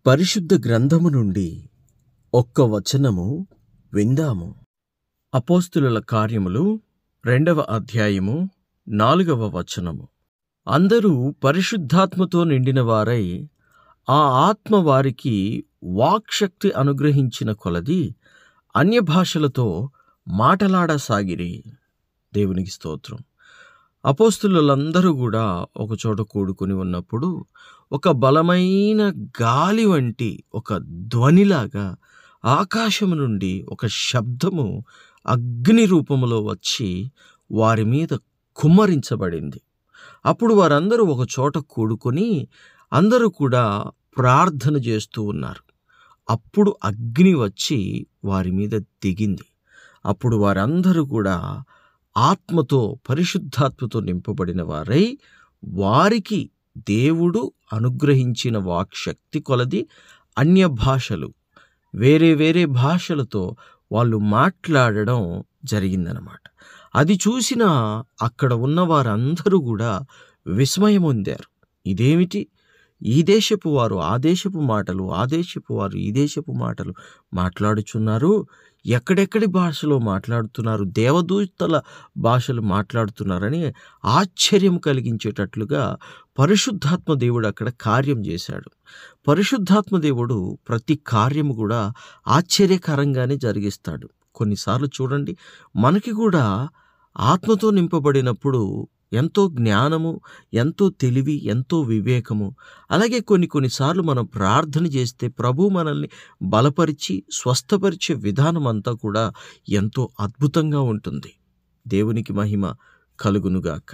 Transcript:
పరిశుద్ధ గ్రంథము నుండి ఒక్క వచనము విందాము. అపోస్తులుల కార్యములు 2వ అధ్యాయము 4వ వచనము. అందరూ పరిశుద్ధాత్మతో నిండిన వారై ఆ ఆత్మ వారికి వాక్శక్తి అనుగ్రహించిన కొలది అన్యభాషలతో మాటలాడసాగిరి. దేవునికి స్తోత్రం. అపోస్తులులందరూ కూడా ఒకచోట కూడుకుని ఉన్నప్పుడు ఒక బలమైన గాలి వంటి ఒక ధ్వనిలాగా ఆకాశము నుండి ఒక శబ్దము అగ్ని రూపములో వచ్చి వారి మీద కుమ్మరించబడింది. అప్పుడు వారందరూ ఒక చోట కూడుకొని అందరూ కూడా ప్రార్థన చేస్తూ ఉన్నారు. అప్పుడు అగ్ని వచ్చి వారి మీద దిగింది. అప్పుడు వారందరూ కూడా ఆత్మతో పరిశుద్ధాత్మతో నింపబడిన వారై వారికి దేవుడు అనుగ్రహించిన వాక్శక్తి కొలది అన్య భాషలు, వేరే వేరే భాషలతో వాళ్ళు మాట్లాడడం జరిగిందనమాట. అది చూసిన అక్కడ ఉన్న వారందరూ కూడా విస్మయం పొందారు. ఇదేమిటి? ఈ దేశపు వారు ఆ దేశపు మాటలు, ఆ దేశపు వారు ఈ దేశపు మాటలు మాట్లాడుచున్నారు. ఎక్కడెక్కడి భాషలో మాట్లాడుతున్నారు, దేవదూతల భాషలు మాట్లాడుతున్నారని ఆశ్చర్యం కలిగించేటట్లుగా పరిశుద్ధాత్మ దేవుడు అక్కడ కార్యం చేశాడు. పరిశుద్ధాత్మ దేవుడు ప్రతి కార్యము కూడా ఆశ్చర్యకరంగానే జరిగిస్తాడు. కొన్నిసార్లు చూడండి, మనకి కూడా ఆత్మతో నింపబడినప్పుడు ఎంతో జ్ఞానము, ఎంతో తెలివి, ఎంతో వివేకము, అలాగే కొన్నిసార్లు మనం ప్రార్థన చేస్తే ప్రభు మనల్ని బలపరిచి స్వస్థపరిచే విధానం అంతా కూడా ఎంతో అద్భుతంగా ఉంటుంది. దేవునికి మహిమ కలుగునుగాక.